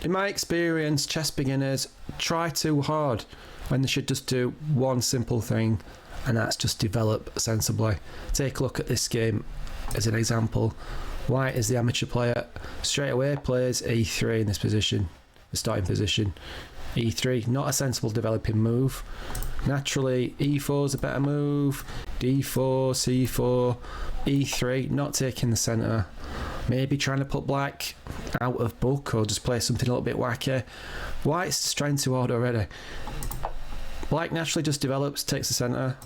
In my experience, chess beginners try too hard when they should just do one simple thing, and that's just develop sensibly. Take a look at this game as an example. White is the amateur player. Straight away plays e3 in this position, the starting position. e3, not a sensible developing move. Naturally, e4 is a better move. d4, c4, e3, not taking the centre. Maybe trying to put black out of book or just play something a little bit wacky. White's just trying too hard already. Black naturally just develops, takes the centre.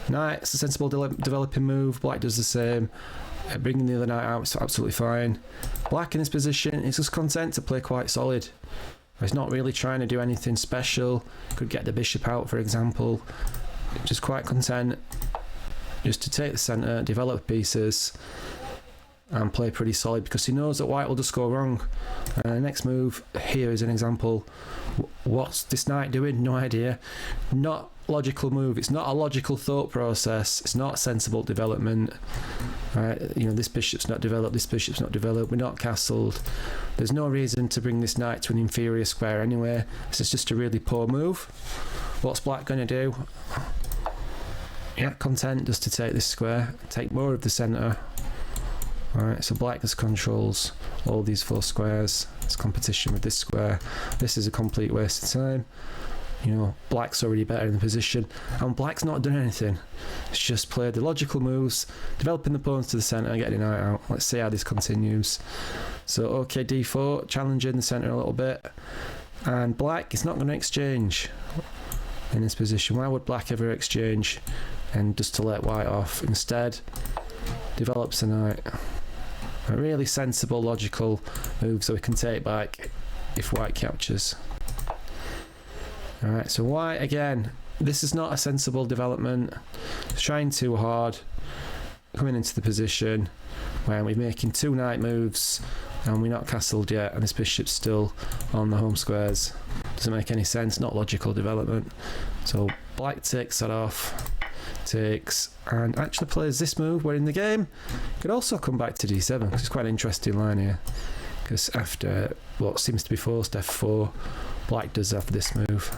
Knight, it's a sensible developing move. Black does the same. Bringing the other knight out is absolutely fine. Black in this position is just content to play quite solid. He's not really trying to do anything special. Could get the bishop out, for example. Just quite content just to take the centre, develop pieces, and play pretty solid because he knows that white will just go wrong. Next move here is an example. What's this knight doing? No idea. Not logical move. It's not a logical thought process. It's not sensible development. Right? You know, this bishop's not developed. This bishop's not developed. We're not castled. There's no reason to bring this knight to an inferior square anyway. This is just a really poor move. What's black going to do? Yeah, content just to take this square, take more of the centre. Alright, so black just controls all these 4 squares. It's competition with this square. This is a complete waste of time. You know, black's already better in the position, and black's not done anything. It's just played the logical moves, developing the pawns to the centre and getting the knight out. Let's see how this continues. So, okay, d4, challenging the centre a little bit. And black is not going to exchange in this position. Why would black ever exchange and just to let white off? Instead, develops the knight. A really sensible, logical move so we can take back if white captures. Alright, so white again, this is not a sensible development. It's trying too hard, coming into the position where we're making 2 knight moves and we're not castled yet, and this bishop's still on the home squares. Doesn't make any sense, not logical development. So black takes that off. Takes and actually plays this move. We're in the game. Could also come back to d7 because it's quite an interesting line here. Because after what seems to be forced f4, black does have this move,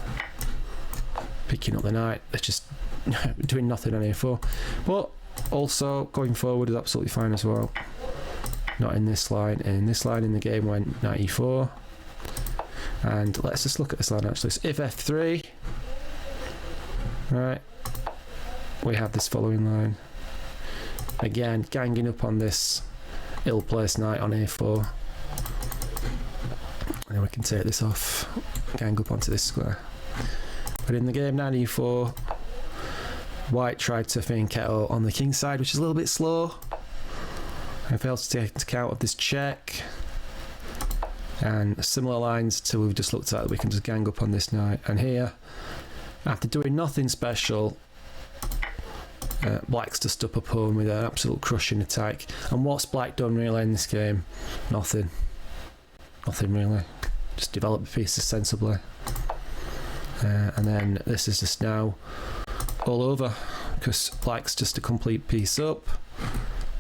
picking up the knight. They're just doing nothing on a4. But also going forward is absolutely fine as well. Not in this line. In this line in the game went knight e4. And let's just look at this line actually. So if f3, right, we have this following line. Again, ganging up on this ill-placed knight on a4. And then we can take this off, gang up onto this square. But in the game, knight e4, white tried to feign Keto on the king side, which is a little bit slow. I failed to take account of this check. And similar lines to we've just looked at, we can just gang up on this knight. And here, after doing nothing special, black's just up a pawn with an absolute crushing attack. And what's black done really in this game? Nothing. Nothing really. Just develop the pieces sensibly. And then this is just now all over because black's just a complete piece up.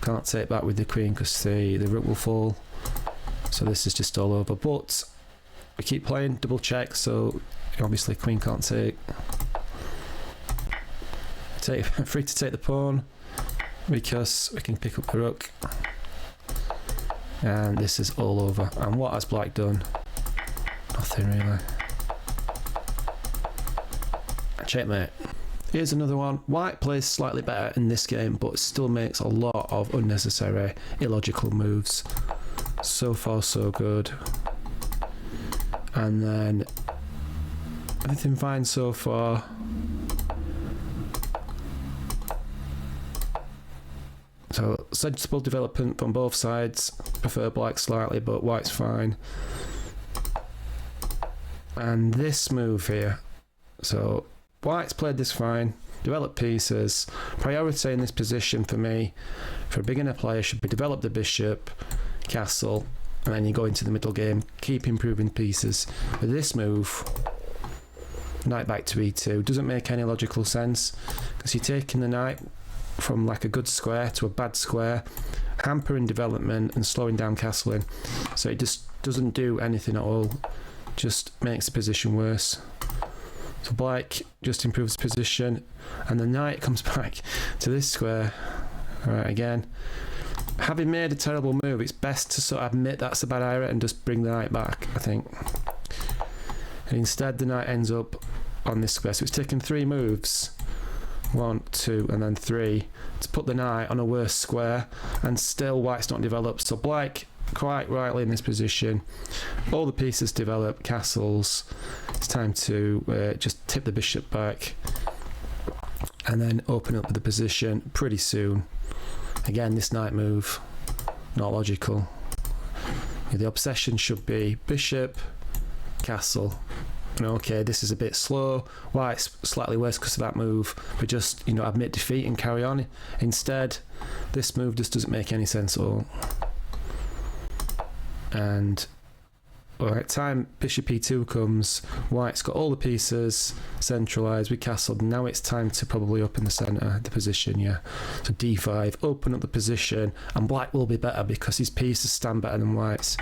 Can't take back with the queen because the rook will fall. So this is just all over. But we keep playing double check, so obviously queen can't take. Free to take the pawn because we can pick up the rook. And this is all over. And what has black done? Nothing really. Checkmate. Here's another one. White plays slightly better in this game, but still makes a lot of unnecessary, illogical moves. So far, so good. And then everything fine so far. So sensible development from both sides. Prefer black slightly, but white's fine. And this move here. So white's played this fine. Develop pieces. Priority in this position for me, for a beginner player, should be develop the bishop, castle, and then you go into the middle game. Keep improving pieces. With this move, knight back to e2, doesn't make any logical sense because you're taking the knight from like a good square to a bad square, hampering development and slowing down castling. So it just doesn't do anything at all, just makes the position worse. So black just improves position, and the knight comes back to this square. Alright, again, having made a terrible move, it's best to sort of admit that's a bad area and just bring the knight back, I think. And instead the knight ends up on this square, so it's taken 3 moves, 1, 2 and then 3, to put the knight on a worse square, and still white's not developed. So black quite rightly in this position, all the pieces develop, castles. It's time to just tip the bishop back and then open up the position pretty soon. Again, this knight move, not logical. The obsession should be bishop, castle. And okay, this is a bit slow. White's slightly worse because of that move, but just, admit defeat and carry on. Instead, this move just doesn't make any sense at all. And alright, time bishop e2 comes, white's got all the pieces centralised, we castled. Now it's time to probably open the centre, the position, yeah. So d5, open up the position, and black will be better because his pieces stand better than white's.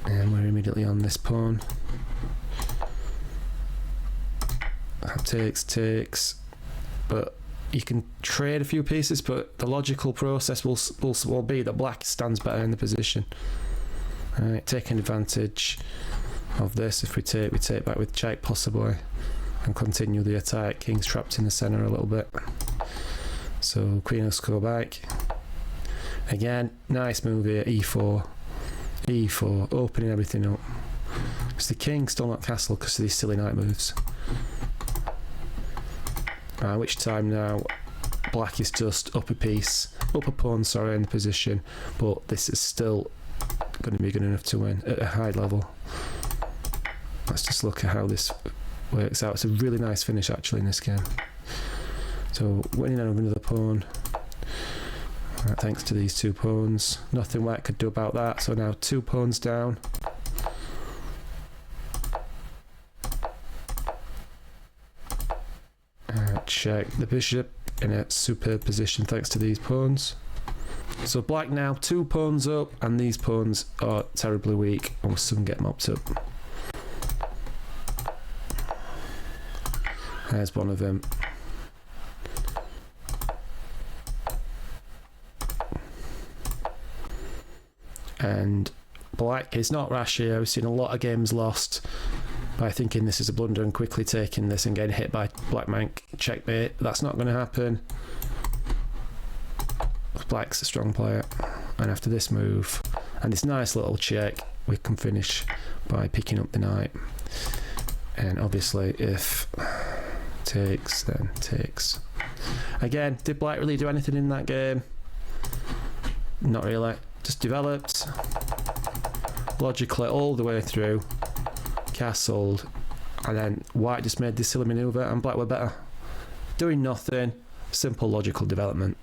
And we're immediately on this pawn. Takes, but you can trade a few pieces, but the logical process will be that black stands better in the position. Alright, taking advantage of this, if we take back with check possibly, and continue the attack. King's trapped in the centre a little bit, so queen will go back. Again, nice move here, e4, opening everything up. It's the king still not castle because of these silly knight moves. Which time now black is just up a pawn, in the position, but this is still going to be good enough to win at a high level. Let's just look at how this works out. It's a really nice finish actually in this game. So winning over another pawn, thanks to these 2 pawns. Nothing white could do about that, so now 2 pawns down. Check the bishop in a superb position thanks to these pawns. So black now 2 pawns up, and these pawns are terribly weak and will soon get mopped up. There's one of them. And black is not rash here. We've seen a lot of games lost by thinking this is a blunder and quickly taking this and getting hit by black mank. Checkmate. That's not going to happen. Black's a strong player, and after this move and this nice little check, we can finish by picking up the knight. And obviously if takes, then takes. Again, did black really do anything in that game? Not really. Just developed logically all the way through, castled, and then white just made this silly manoeuvre and black were better. Doing nothing, simple logical development.